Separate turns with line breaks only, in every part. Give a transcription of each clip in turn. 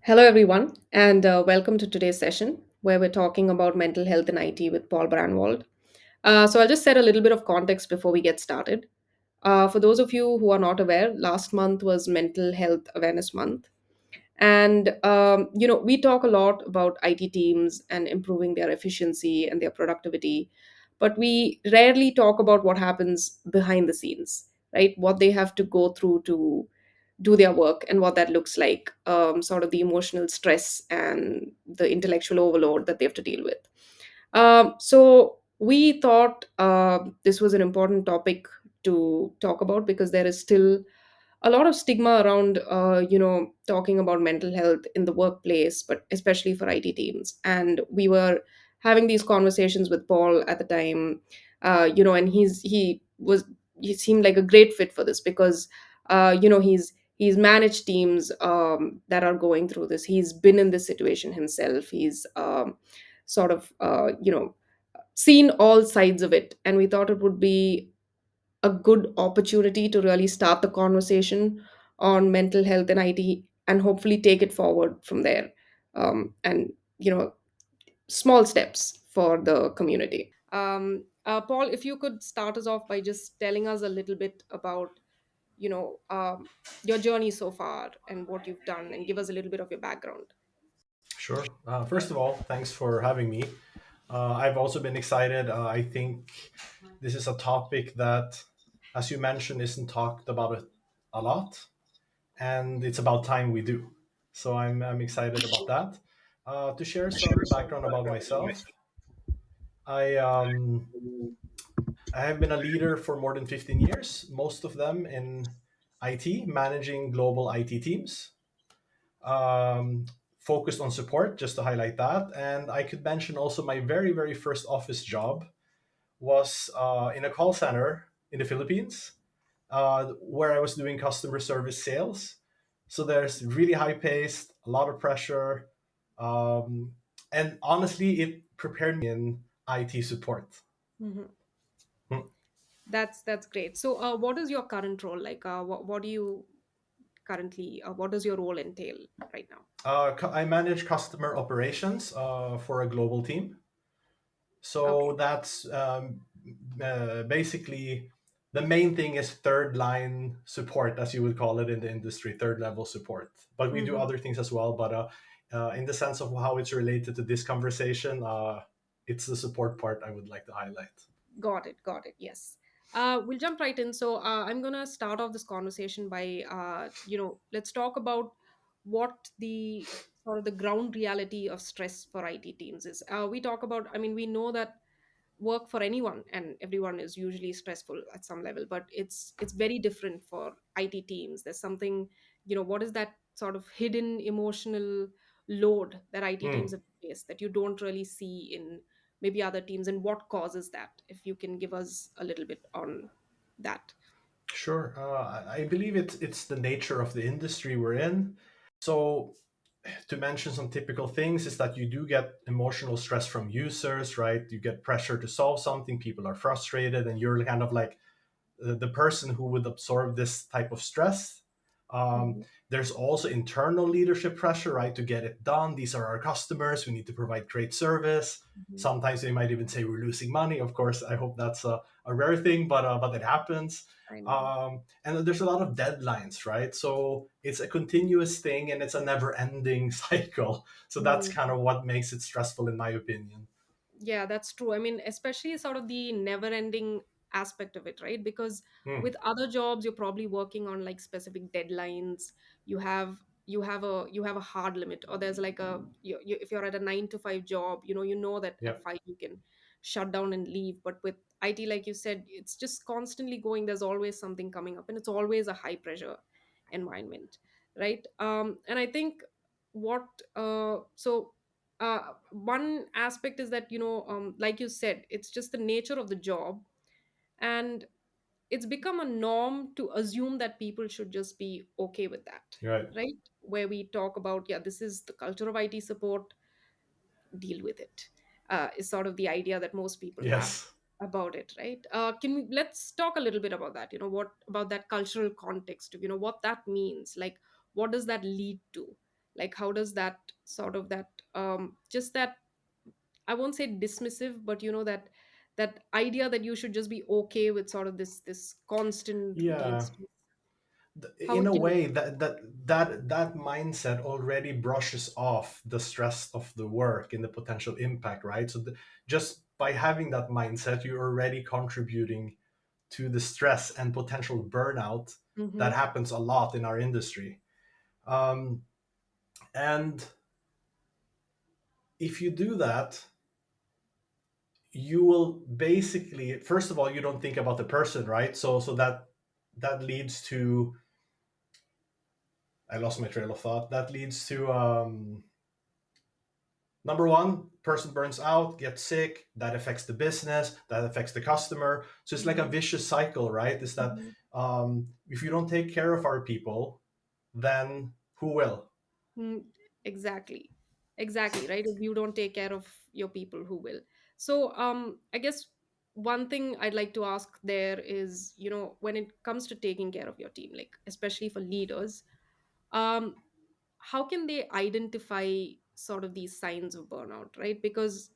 Hello, everyone, and welcome to today's session where we're talking about mental health in IT with Paul Brandvold. So, I'll just set a little bit of context before we get started. For those of you who are not aware, last month was Mental Health Awareness Month. And, we talk a lot about IT teams and improving their efficiency and their productivity, but we rarely talk about what happens behind the scenes, right? What they have to go through to do their work and what that looks like, sort of the emotional stress and the intellectual overload that they have to deal with. So we thought this was an important topic to talk about because there is still a lot of stigma around talking about mental health in the workplace, but especially for IT teams. And we were having these conversations with Paul at the time, and he seemed like a great fit for this because he's managed teams that are going through this. He's been in this situation himself. He's sort of seen all sides of it, and we thought it would be a good opportunity to really start the conversation on mental health and IT and hopefully take it forward from there. And, small steps for the community. Paul, if you could start us off by just telling us a little bit about, you know, um, your journey so far and what you've done and give us a little bit of your background.
Sure. First of all, thanks for having me. I've also been excited. I think this is a topic that, as you mentioned, isn't talked about a lot, and it's about time we do. So I'm excited about that. To share some background about myself, I I have been a leader for more than 15 years, most of them in IT, managing global IT teams. um, Focused on support, just to highlight that. And I could mention also my very first office job was in a call center in the Philippines, where I was doing customer service sales. So there's really high paced, a lot of pressure, and honestly, it prepared me in IT support.
Mhm.
Hmm.
That's great. So, what is your current role like? What do you currently? What does your role entail right now?
I manage customer operations for a global team. So
Okay.
that's basically the main thing is third line support, as you would call it in the industry, third level support. But we do
Mhm.
other things as well. But in the sense of how it's related to this conversation, it's the support part I would like to highlight.
Got it. Got it. Yes. We'll jump right in. So I'm gonna start off this conversation by let's talk about what the sort of the ground reality of stress for IT teams is. We talk about. I mean, we know that work for anyone and everyone is usually stressful at some level, but it's very different for IT teams. There's something, what is that sort of hidden emotional load that IT teams
Hmm.
have faced that you don't really see in maybe other teams, and what causes that? If you can give us a little bit on that.
Sure. I believe it's the nature of the industry we're in. So to mention some typical things is that you do get emotional stress from users, right? You get pressure to solve something, people are frustrated, and you're kind of like the person who would absorb this type of stress.
Mhm.
There's also internal leadership pressure, right, to get it done. These are our customers. We need to provide great service.
Mhm.
Sometimes they might even say we're losing money. Of course, I hope that's a rare thing, but it happens.
I know.
And there's a lot of deadlines, right? So it's a continuous thing and it's a never-ending cycle. So that's kind
Mhm.
of what makes it stressful, in my opinion.
Yeah, that's true. I mean, especially sort of the never ending aspect of it, right? Because
Hmm.
with other jobs, you're probably working on like specific deadlines. You have a hard limit, or there's like if you're at a 9 to 5 job, you know that
Yeah.
at 5 you can shut down and leave. But with IT, like you said, it's just constantly going. There's always something coming up, and it's always a high pressure environment, right? And I think what so one aspect is that like you said, it's just the nature of the job, and it's become a norm to assume that people should just be okay with that,
You're right.
right? Where we talk about, yeah, this is the culture of IT support, deal with it, is sort of the idea that most people have
Yes.
about it, right? Let's talk a little bit about that, what about that cultural context, what that means, like what does that lead to? Like how does that sort of that just that, I won't say dismissive, but that idea that you should just be okay with sort of this constant routine
Yeah.
stress, how
In
it
a
can.
way, that mindset already brushes off the stress of the work and the potential impact, right? So just by having that mindset, you're already contributing to the stress and potential burnout that
Mm-hmm.
happens a lot in our industry. um, and if you do that, you will basically, first of all, you don't think about the person, right? So that leads to, I lost my trail of thought. That leads to, number one, person burns out, gets sick. That affects the business. That affects the customer. So it's like a
Mm-hmm.
vicious cycle, right? Is that,
Mm-hmm.
if you don't take care of our people, then who will?
Mm, exactly. Exactly, right? If you don't take care of your people, who will? So, I guess one thing I'd like to ask there is, when it comes to taking care of your team, like especially for leaders, um, how can they identify sort of these signs of burnout, right? Because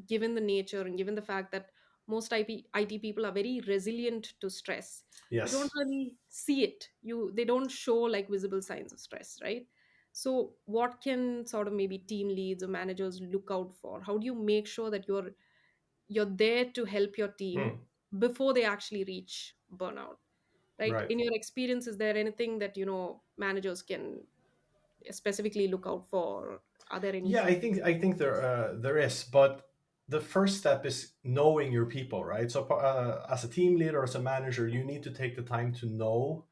given the nature and given the fact that most IT people are very resilient to stress, you don't
Yes.
really see it. They don't show like visible signs of stress, right? So what can sort of maybe team leads or managers look out for? How do you make sure that you're there to help your team
Hmm.
before they actually reach burnout, right?
Right.
In your experience, is there anything that managers can specifically look out for? Are there any
Yeah, I think there is, but the first step is knowing your people, right? So as a team leader, as a manager, you need to take the time to know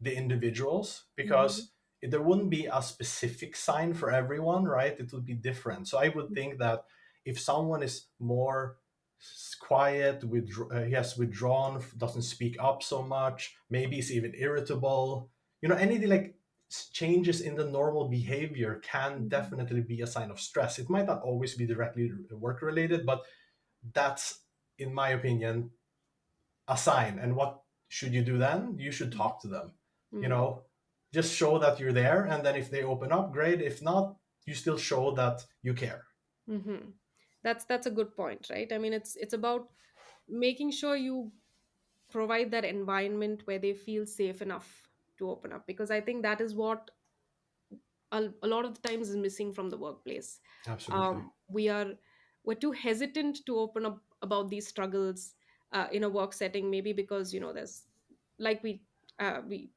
the individuals,
Mhm.
because there wouldn't be a specific sign for everyone, right? It would be different. So I would think that if someone is more quiet, he has withdrawn, doesn't speak up so much, maybe is even irritable, anything like changes in the normal behavior can
Mhm.
definitely be a sign of stress. It might not always be directly work related, but that's, in my opinion, a sign. And what should you do then? You should talk to them. You
Mhm.
know, just show that you're there, and then if they open up, great. If not, you still show that you care.
Mm-hmm. That's a good point, right? I mean, it's about making sure you provide that environment where they feel safe enough to open up, because I think that is what a lot of the times is missing from the workplace.
Absolutely.
We're too hesitant to open up about these struggles in a work setting, maybe because there's like we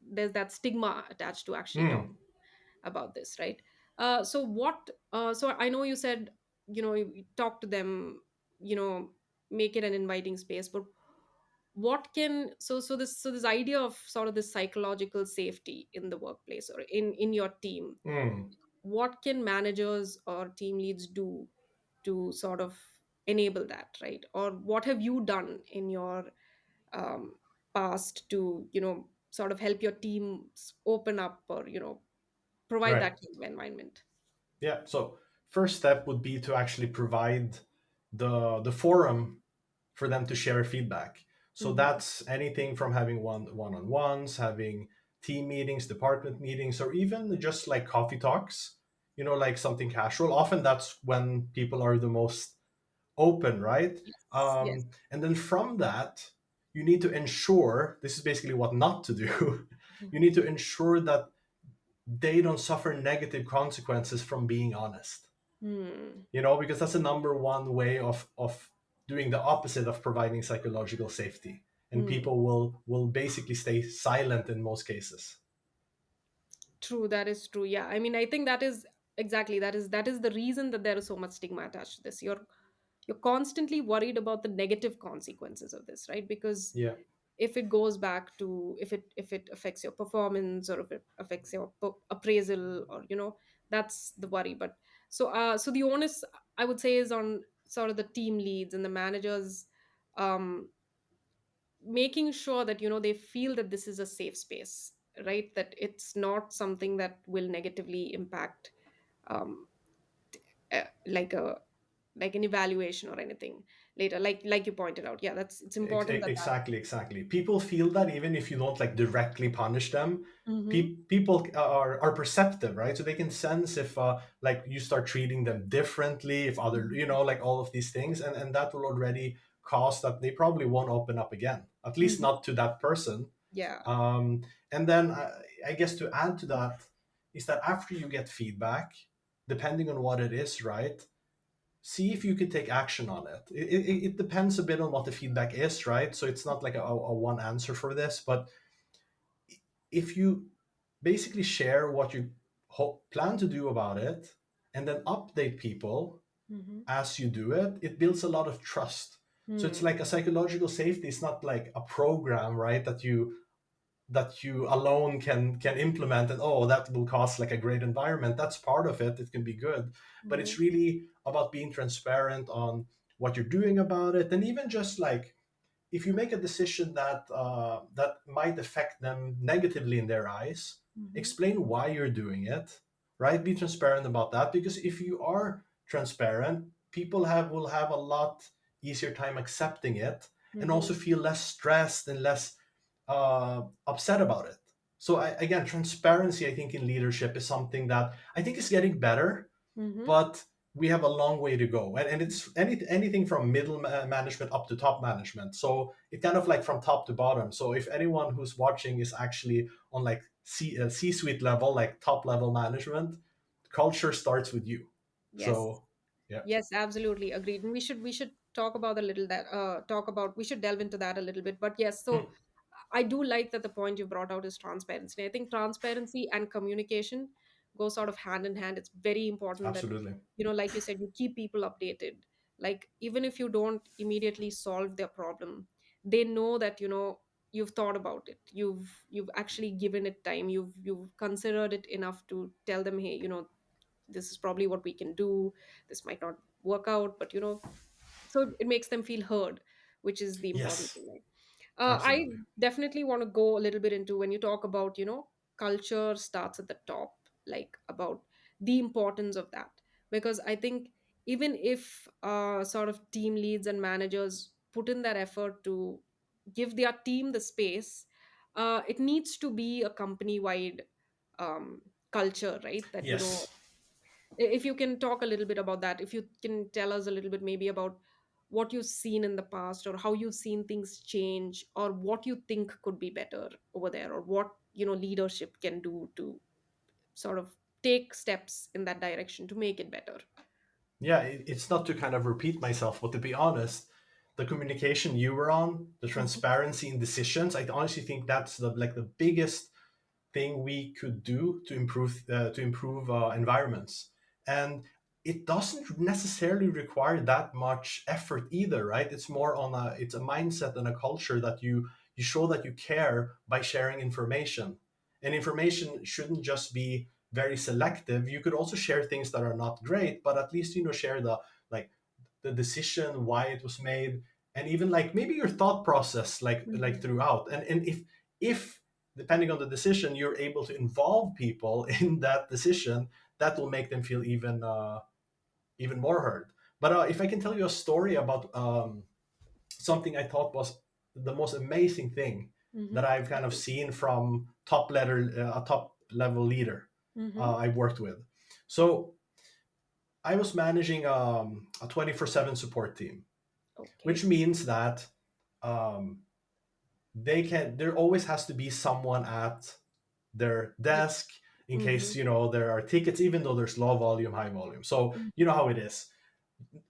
there's that stigma attached to actually
Mm,
talking about this, right? So I know you said you talk to them, you know make it an inviting space, but what can this idea of sort of this psychological safety in the workplace or in your team,
mm.
what can managers or team leads do to sort of enable that, right? Or what have you done in your um, past to sort of help your teams open up or provide that
Right.
kind of environment?
Yeah. So first step would be to actually provide the forum for them to share feedback. So
Hmm.
that's anything from having on ones, having team meetings, department meetings, or even just like coffee talks. Like something casual. Often that's when people are the most open, right?
Yes, yes.
And then from that, you need to ensure, this is basically what not to do. You need to ensure that they don't suffer negative consequences from being honest.
Hmm.
Because that's the number one way of doing the opposite of providing psychological safety. And
Hmm.
people will basically stay silent in most cases.
True, that is true. Yeah, I mean, I think that is exactly that is the reason that there is so much stigma attached to this. You're constantly worried about the negative consequences of this, right? Because
Yeah.
if it goes back to if it affects your performance, or if it affects your appraisal, or that's the worry. But so the onus, I would say, is on sort of the team leads and the managers, um making sure that they feel that this is a safe space, right? That it's not something that will negatively impact, um like an evaluation or anything. later, like you pointed out. Yeah, that's it's important that that.
Exactly, exactly. People feel that even if you don't like directly punish them,
Mm-hmm.
people are perceptive, right? So they can sense if like you start treating them differently, if other, you
Mm-hmm.
know, like all of these things, and that will already cause that they probably won't open up again, at least
Mm-hmm.
not to that person.
Yeah.
And then I guess to add to that is that after you get feedback, depending on what it is, right? See if you could take action on it. It depends a bit on what the feedback is, right? So it's not like a one answer for this, but if you basically share what you plan to do about it and then update people
Mm-hmm.
as you do it, it builds a lot of trust. So it's
Hmm.
like a psychological safety. It's not like a program, right? That you alone can implement, and oh, that will cause like a great environment. That's part of it. It can be good, but
Mm-hmm.
it's really about being transparent on what you're doing about it, and even just like if you make a decision that might affect them negatively in their eyes,
Mm-hmm.
explain why you're doing it, right? Be transparent about that, because if you are transparent, people have will have a lot easier time accepting it, and
Mm-hmm.
also feel less stressed and less upset about it. So again, transparency, I think, in leadership is something that I think is getting better,
Mm-hmm.
but we have a long way to go, and it's anything from middle management up to top management. So it kind of like from top to bottom. So if anyone who's watching is actually on like C-suite level, like top level management, culture starts with you.
Yes.
So yeah.
Yes, absolutely agreed. And we should talk about a little that talk about we should delve into that a little bit. But yes, so
Hmm,
I do like that the point you brought out is transparency. I think transparency and communication go sort of hand in hand. It's very important that,
absolutely.
like you said, you keep people updated. Like even if you don't immediately solve their problem, they know that, you've thought about it. You've actually given it time. You've considered it enough to tell them, hey, this is probably what we can do. This might not work out, but so it makes them feel heard, which is the important
Yes,
thing, right? I
absolutely.
definitely want to go a little bit into when you talk about, culture starts at the top, like about the importance of that. Because I think even if sort of team leads and managers put in that effort to give their team the space, it needs to be a company wide culture, right? That,
Yes.
if you can talk a little bit about that, if you can tell us a little bit maybe about what you've seen in the past, or how you've seen things change, or what you think could be better over there, or what leadership can do to sort of take steps in that direction to make it better.
Yeah, it's not to kind of repeat myself, but to be honest, the communication you were on, the
Mhm.
transparency in decisions, I honestly think that's the biggest thing we could do to improve environments. And it doesn't necessarily require that much effort either, right? It's more on it's a mindset and a culture that you show that you care by sharing information. And information shouldn't just be very selective. You could also share things that are not great, but at least share like the decision, why it was made, and even like maybe your thought process, like
Mhm.
throughout. And if depending on the decision, you're able to involve people in that decision, that will make them feel even more heard. But if I can tell you a story about something I thought was the most amazing thing that
Mhm.
I've kind of seen from a top level leader
Mhm.
I worked with. So I was managing a 24/7 support team, which
Okay.
means that um, there always has to be someone at their
Yes.
desk in case
Mhm.
there are tickets, even though there's low volume, high volume. So you know how it is.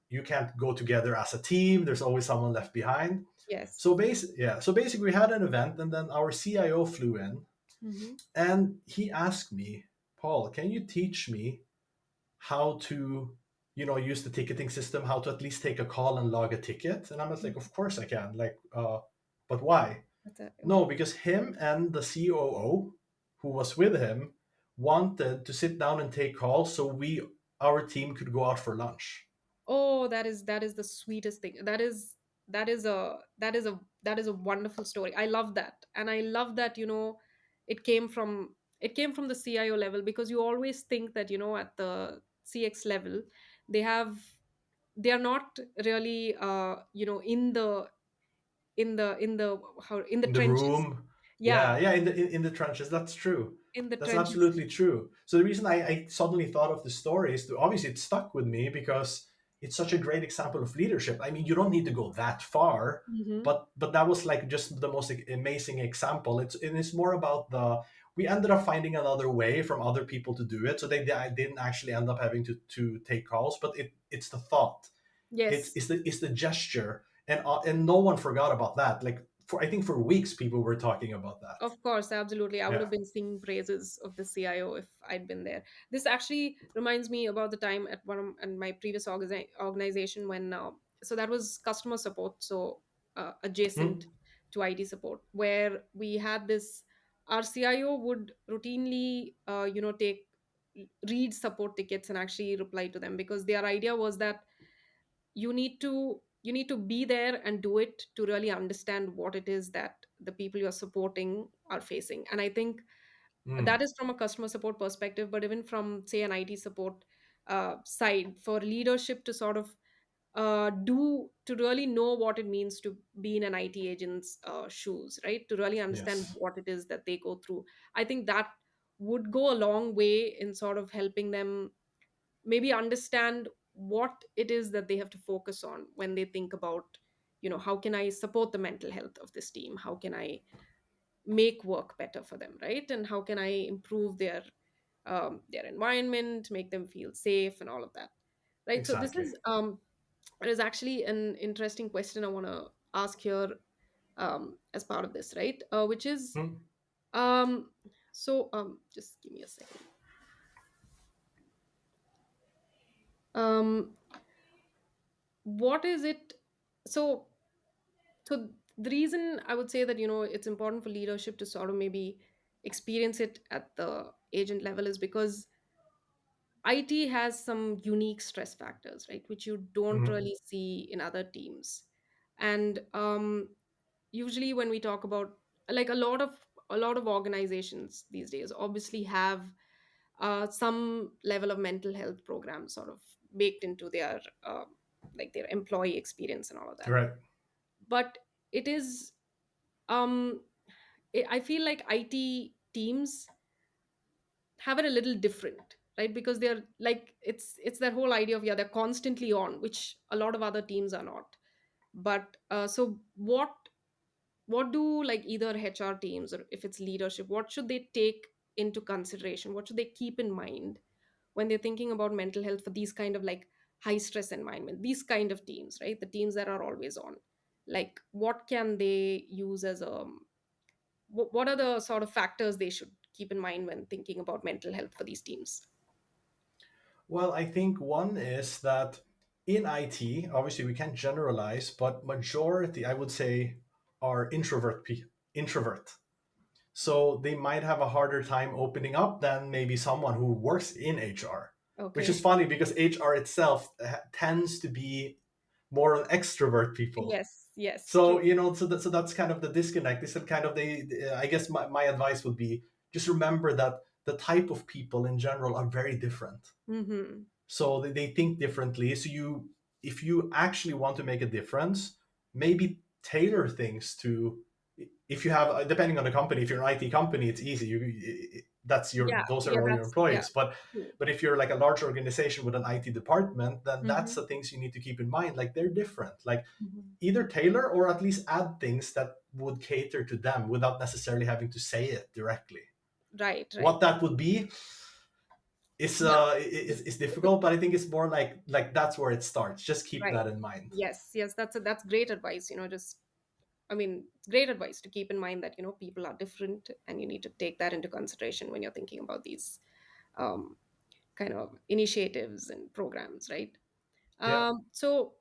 You can't go together as a team. There's always someone left behind.
Yes.
So basically we had an event, and then our CIO flew in,
Mhm.
and he asked me, Paul, can you teach me how to use the ticketing system, how to at least take a call and log a ticket? And I was like,
Mhm.
of course I can. Like, but why?
That's a,
No, because him and the COO who was with him wanted to sit down and take calls so our team could go out for lunch.
Oh, that is the sweetest thing. That is a wonderful story. I love that. And I love that, it came from the CIO level, because you always think that, at the CX level, they have they are not really in the how in the
In the
trenches.
room.
Yeah,
Yeah, yeah, in the trenches. That's true.
in the
That's
trenches.
absolutely true. So the reason I suddenly thought of the story is to, obviously it stuck with me because it's such a great example of leadership. I mean, you don't need to go that far,
Hmm.
but that was like just the most amazing example. It's more about the, we ended up finding another way from other people to do it, so I didn't actually end up having to take calls, but it's the thought,
Yes.
it's the gesture, and no one forgot about that. Like for, I think for weeks people were talking about that.
Of course, absolutely. I would
Yeah.
have been singing praises of the CIO if I'd been there. This actually reminds me about the time at one of and my previous organization when so that was customer support, so adjacent
Hmm?
to IT support, where we had this. Our CIO would routinely, take read support tickets and actually reply to them, because their idea was that you need to be there and do it to really understand what it is that the people you're supporting are facing. And I think that
Mm.
is from a customer support perspective, but even from, say, an IT support side, for leadership to sort of do to really know what it means to be in an IT agent's shoes, right? To really understand
Yes.
what it is that they go through. I think that would go a long way in sort of helping them maybe understand what it is that they have to focus on when they think about, how can I support the mental health of this team? How can I make work better for them, right? And how can I improve their environment, make them feel safe, and all of that, right? So this
Exactly.
is it is actually an interesting question I want to ask here, as part of this, right? Which is
Hmm?
um, just give me a second. Um, what is it? So so the reason I would say that it's important for leadership to sort of maybe experience it at the agent level is because IT has some unique stress factors, right, which you don't
Hmm.
really see in other teams. And usually when we talk about, like, a lot of organizations these days obviously have some level of mental health program sort of baked into their like their employee experience and all of that.
Right.
But it is um I feel like IT teams have it a little different, right? Because they're like, it's that whole idea of, yeah, they're constantly on, which a lot of other teams are not. But so what do, like, either HR teams, or if it's leadership, what should they take into consideration? What should they keep in mind when they're thinking about mental health for these kind of, like, high stress environment, these kind of teams, right? The teams that are always on. Like, what can they use as a what are the sort of factors they should keep in mind when thinking about mental health for these teams?
Well, I think one is that in IT, obviously we can't generalize, but majority, I would say, are introvert. So they might have a harder time opening up than maybe someone who works in HR, which is
Okay.
funny because HR itself tends to be more on extrovert people.
Yes, yes,
So,
true.
so that's kind of the disconnect. This is kind of I guess my advice would be just remember that the type of people in general are very different,
Mm-hmm.
so they think differently. So if you actually want to make a difference, maybe tailor things to, if you have, depending on the company, if you're an IT company, it's easy, that's your,
Yeah,
those
yeah,
are all your
that's, yeah,
employees. but
true.
but if you're like a large organization with an IT department, then that's
Mm-hmm.
the things you need to keep in mind, like they're different. Like
Mm-hmm.
either tailor or at least add things that would cater to them without necessarily having to say it directly.
Right,
What
right.
that would be
Yeah,
is difficult, but I think it's more like that's where it starts. Just keep
right.
that in mind.
Yes, yes, that's great advice. Just, I mean, it's great advice to keep in mind that people are different, and you need to take that into consideration when you're thinking about these um, kind of initiatives and programs, right?
Yeah.
So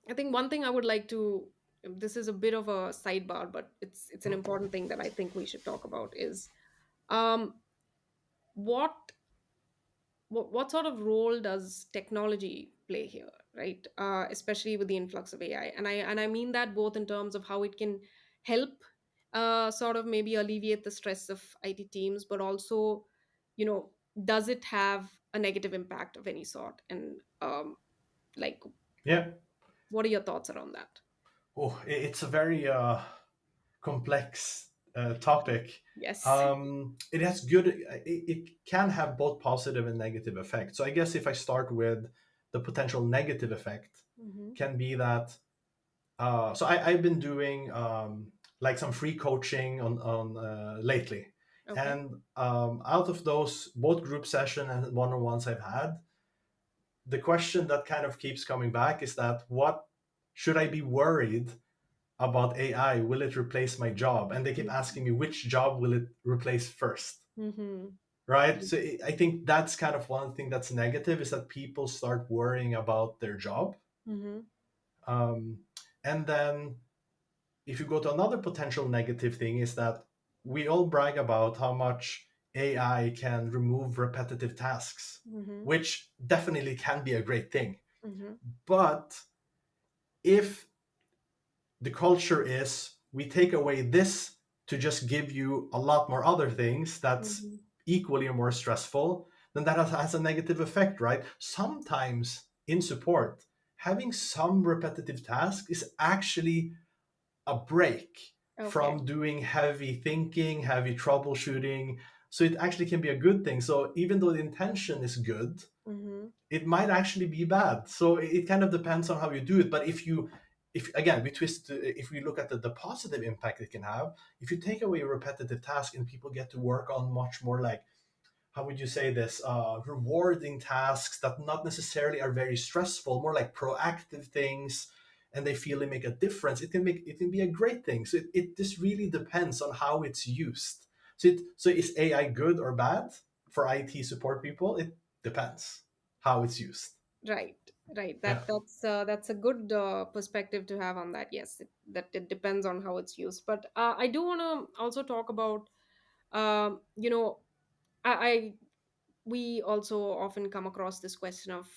I think one thing I would like to, this is a bit of a sidebar, but it's an
Mm.
important thing that I think we should talk about is um, what what sort of role does technology play here, right? Especially with the influx of AI, and I mean that both in terms of how it can help sort of maybe alleviate the stress of IT teams, but also, does it have a negative impact of any sort? And like,
Yeah.
What are your thoughts around that?
Oh, it's a very complex topic.
Yes.
It has good. It can have both positive and negative effects. So I guess if I start with the potential negative effect,
Mm-hmm.
can be that. I've been doing like some free coaching on lately,
Okay.
and out of those, both group session and one-on-ones I've had, the question that kind of keeps coming back is that what should I be worried about AI? Will it replace my job? And they keep asking me which job will it replace first,
Mm-hmm.
right? So I think that's kind of one thing that's negative is that people start worrying about their job.
Mm-hmm.
Um, and then if you go to another potential negative thing is that we all brag about how much AI can remove repetitive tasks,
Mm-hmm.
which definitely can be a great thing.
Mm-hmm.
But if the culture is we take away this to just give you a lot more other things that's
Mm-hmm.
equally or more stressful, then that has a negative effect, right? Sometimes in support, having some repetitive task is actually a break
Okay.
from doing heavy thinking, heavy troubleshooting. So it actually can be a good thing. So even though the intention is good,
Mm-hmm.
it might actually be bad. So it kind of depends on how you do it. But if again, we twist, if we look at the positive impact it can have, if you take away a repetitive task and people get to work on much more like, how would you say this, rewarding tasks that not necessarily are very stressful, more like proactive things, and they feel they make a difference, it can be a great thing. So it just really depends on how it's used. So is AI good or bad for IT support people? It depends how it's used.
Right, right.
Yeah.
That's a good perspective to have on that. Yes, that it depends on how it's used. But I do want to also talk about, you know, I we also often come across this question of,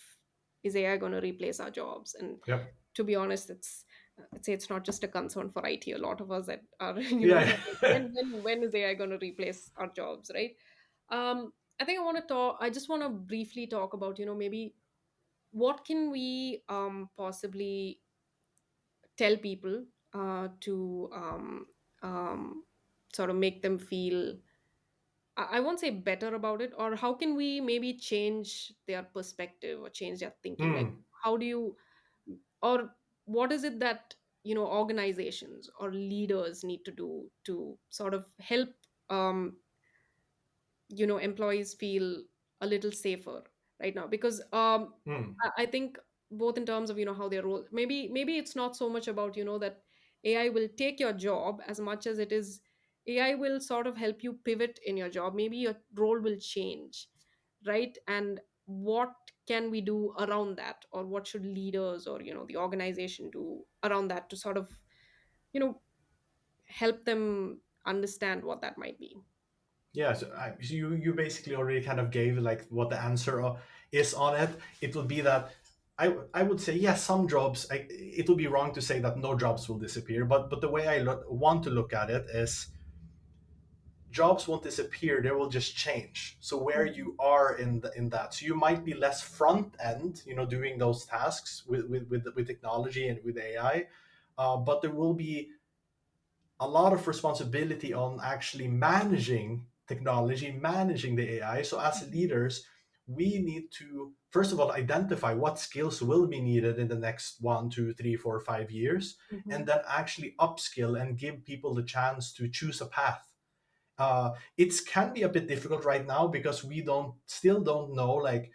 is AI going to replace our jobs? And
Yep.
to be honest, I'd say it's not just a concern for IT. A lot of us that are
Yeah.
when is AI going to replace our jobs, right? I think I just want to briefly talk about, maybe what can we possibly tell people to sort of make them feel, I won't say better about it, or how can we maybe change their perspective or change their thinking? Like,
Hmm.
how do you, or what is it that, organizations or leaders need to do to sort of help, um, employees feel a little safer right now? Because
Hmm.
I think both in terms of, how their role, maybe it's not so much about, that AI will take your job as much as it is AI will sort of help you pivot in your job. Maybe your role will change, right? And what can we do around that, or what should leaders or, the organization do around that to sort of, you know help them understand what that might be?
Yeah, so you basically already kind of gave like what the answer is on it. It would be that I would say yes, some jobs. It would be wrong to say that no jobs will disappear, but the way want to look at it is jobs won't disappear; they will just change. So where
Mhm.
you are in that, so you might be less front end, doing those tasks with technology and with AI, but there will be a lot of responsibility on actually managing technology, managing the AI. So as
Mhm.
leaders, we need to first of all identify what skills will be needed in the next 1, 2, 3, 4, 5 years, and
Mhm.
then actually upskill and give people the chance to choose a path. It can be a bit difficult right now because we don't know like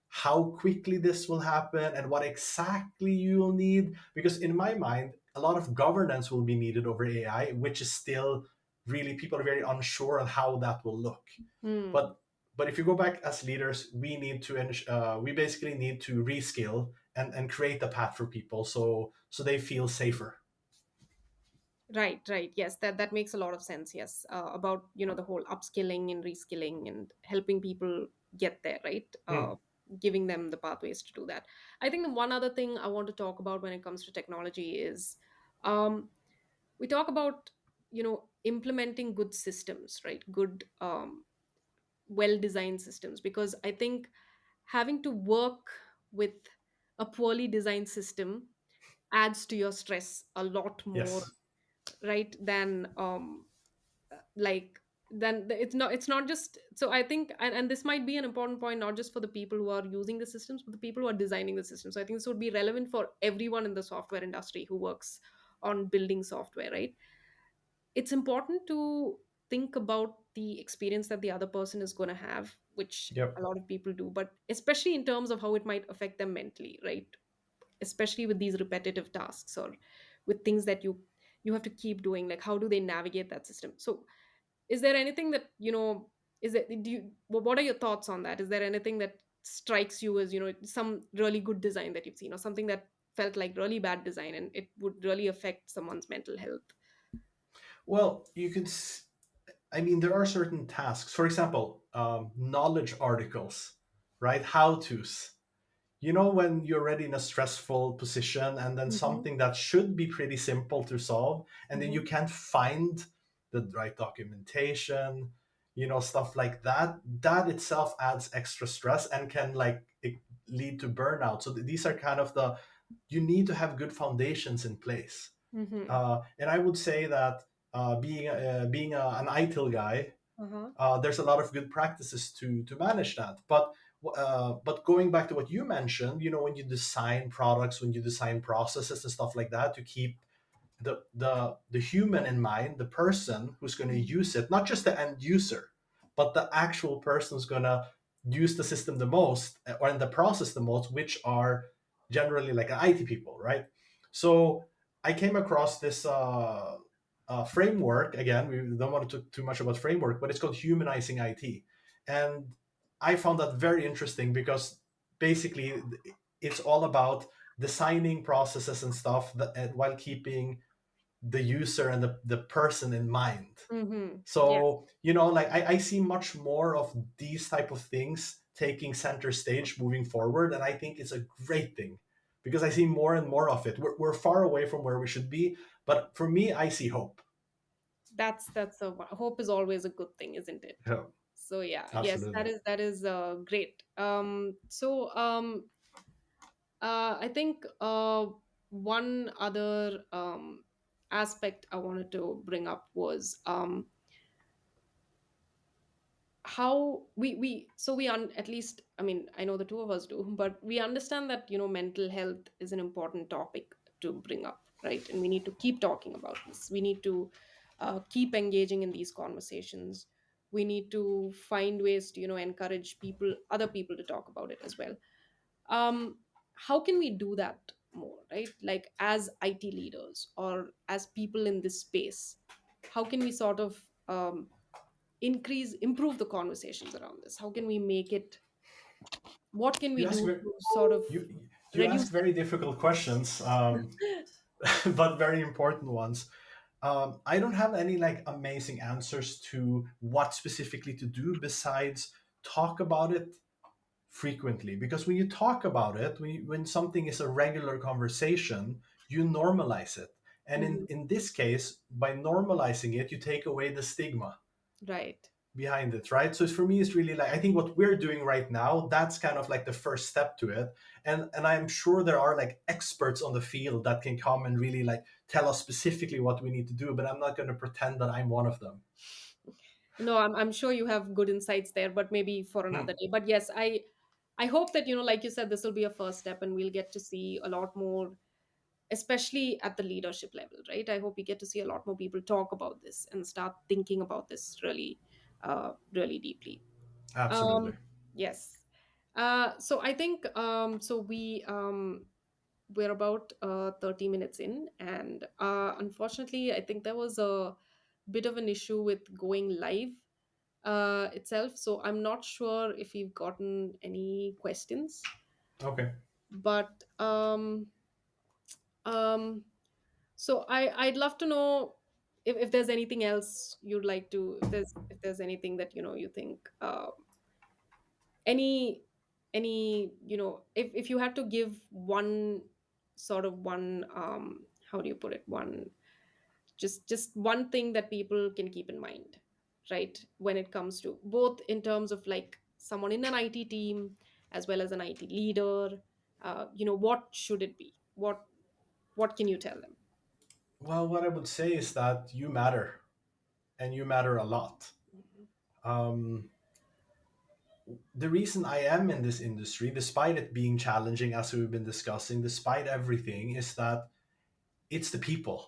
how quickly this will happen and what exactly you'll need. Because in my mind, a lot of governance will be needed over AI, which is still really people are very unsure on how that will look.
Hmm.
But if you go back as leaders, we basically need to reskill and create a path for people so they feel safer.
Right, right. Yes, that makes a lot of sense. Yes, about, the whole upskilling and reskilling and helping people get there, right?
Hmm.
Giving them the pathways to do that. I think the one other thing I want to talk about when it comes to technology is, um, we talk about, implementing good systems, right? Good, well designed systems, because I think having to work with a poorly designed system adds to your stress a lot more,
Yes.
right, than like it's not just. So I think, and this might be an important point, not just for the people who are using the systems, but the people who are designing the systems. So I think this would be relevant for everyone in the software industry who works on building software, right? It's important to think about the experience that the other person is going to have, which a
Yep.
lot of people do, but especially in terms of how it might affect them mentally, right? Especially with these repetitive tasks, or with things that you have to keep doing, like how do they navigate that system? So is there anything that, is it do you what are your thoughts on that? Is there anything that strikes you as, some really good design that you've seen, or something that felt like really bad design and it would really affect someone's mental health?
Well, I mean, there are certain tasks. For example, knowledge articles, right? How to's. You know, when you're already in a stressful position and then
Mm-hmm.
something that should be pretty simple to solve, and then
Mm-hmm.
you can't find the right documentation, stuff like that, that itself adds extra stress and can lead to burnout. So these are kind of you need to have good foundations in place.
Mm-hmm.
And I would say that an ITIL guy,
Uh-huh.
there's a lot of good practices to manage that. But going back to what you mentioned, when you design products, when you design processes and stuff like that, to keep the human in mind, the person who's going to
Mm-hmm.
use it, not just the end user, but the actual person who's going to use the system the most, or in the process the most, which are generally like IT people, right? So I came across this framework. Again, we don't want to talk too much about framework, but it's called humanizing IT, and I found that very interesting because basically it's all about designing processes and stuff while keeping the user and the person in mind.
Mm-hmm. Yes,
So I see much more of these type of things taking center stage moving forward, and I think it's a great thing because I see more and more of it. We're far away from where we should be, but for me, I see hope.
that's a hope is always a good thing, isn't it?
Yeah,
So yeah, yes, that
absolutely.
is that is great. I think one other aspect I wanted to bring up was how at least, I mean, I know the two of us do, but we understand that, mental health is an important topic to bring up, right? And we need to keep talking about this. We need to keep engaging in these conversations. We need to find ways to, encourage other people to talk about it as well. um how can we do that more, right? Like as IT leaders or as people in this space, how can we sort of improve the conversations around this? How can we make it, what can we
You ask
do
very,
to sort of
you
reduce
ask very difficult questions, but very important ones. I don't have any amazing answers to what specifically to do besides talk about it frequently. Because when you talk about it, when something is a regular conversation, you normalize it. And in,
Mhm.
in this case, by normalizing it, you take away the stigma
Right.
behind it, right? So for me, it's really I think what we're doing right now, that's kind of like the first step to it. And I'm sure there are experts on the field that can come and really tell us specifically what we need to do, but I'm not going to pretend that I'm one of them.
No, I'm sure you have good insights there, but maybe for another
Hmm,
day. But yes, I hope that, like you said, this will be a first step and we'll get to see a lot more, especially at the leadership level, right? I hope we get to see a lot more people talk about this and start thinking about this really, really deeply.
absolutely.
Um, yes. So I think we're about 30 minutes in, and unfortunately, I think there was a bit of an issue with going live itself. So I'm not sure if we've gotten any questions,
Okay.
but um, so I'd love to know if there's anything else you'd like to, if there's anything that you think any if you had to give one sort of one how do you put it, one just one thing that people can keep in mind, right, when it comes to both in terms of like someone in an IT team as well as an IT leader, what should it be? What can you tell them?
Well, what I would say is that you matter, and you matter a lot. Um, the reason I am in this industry, despite it being challenging, as we've been discussing, despite everything, is that it's the people.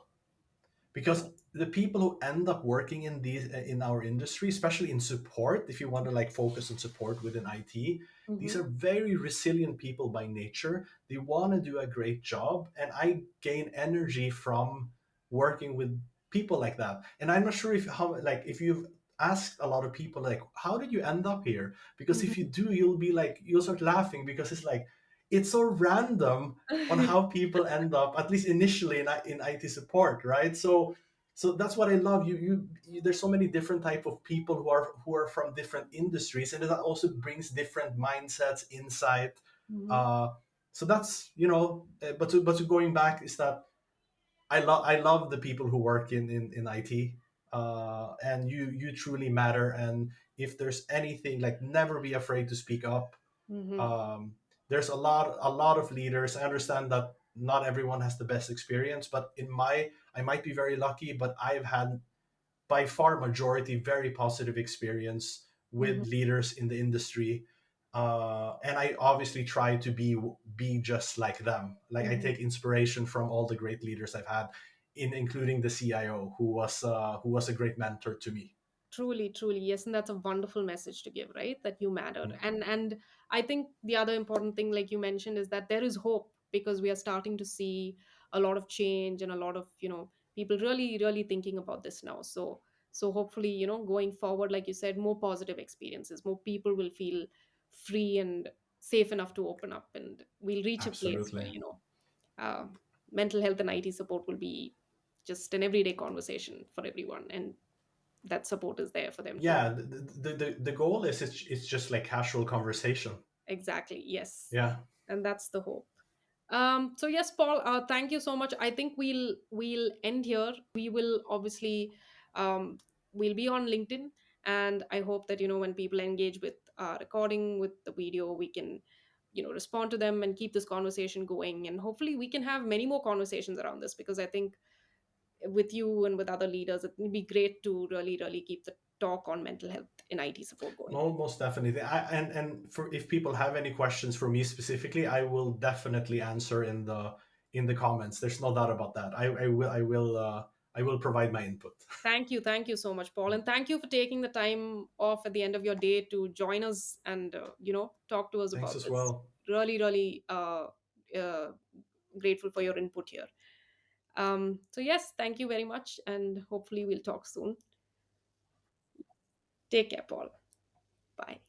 Because the people who end up working in these in our industry, especially in support, if you want to like focus on support within IT, these
Mm-hmm.
are very resilient people by nature. They want to do a great job, and I gain energy from working with people like that. And I'm not sure if how like if you've asked a lot of people like how did you end up here, because if you do you'll be like you'll start laughing because it's like it's so random on how people end up, at least initially in IT support, right? So that's what I love. There's so many different type of people who are from different industries, and that also brings different mindsets, insight.
Mm-hmm.
Uh, so that's but to going back is that I love the people who work in IT, and you truly matter. And if there's anything, like never be afraid to speak up.
Mm-hmm.
There's a lot of leaders. I understand that not everyone has the best experience, but I might be very lucky, but I've had by far majority very positive experience
Mm-hmm.
with leaders in the industry. And I obviously try to be just like them. Like I
Mm-hmm.
take inspiration from all the great leaders I've had, in including the CIO, who was a great mentor to me.
Truly, truly, yes, and that's a wonderful message to give, right? That you matter.
Mm.
And I think the other important thing, like you mentioned, is that there is hope because we are starting to see a lot of change and a lot of, people really, really thinking about this now. So hopefully, going forward, like you said, more positive experiences, more people will feel free and safe enough to open up, and we'll reach a place where,
Absolutely.
uh, mental health and IT support will be just an everyday conversation for everyone, and that support is there for them too.
Yeah, the goal is it's just like casual conversation.
Exactly, yes,
Yeah.
and that's the hope. So yes, Paul, thank you so much. I think we'll end here. We will obviously, um, we'll be on LinkedIn, and I hope that when people engage with recording with the video, we can respond to them and keep this conversation going, and hopefully we can have many more conversations around this, because I think with you and with other leaders, it would be great to really, really keep the talk on mental health in IT support going.
Most definitely. And for if people have any questions for me specifically, I will definitely answer in the comments. There's no doubt about that. I will provide my input.
Thank you so much, Paul, and thank you for taking the time off at the end of your day to join us and talk to us
Thanks
about
as
this.
well.
Really, really uh, grateful for your input here. So yes, thank you very much, and hopefully we'll talk soon. Take care, Paul. Bye.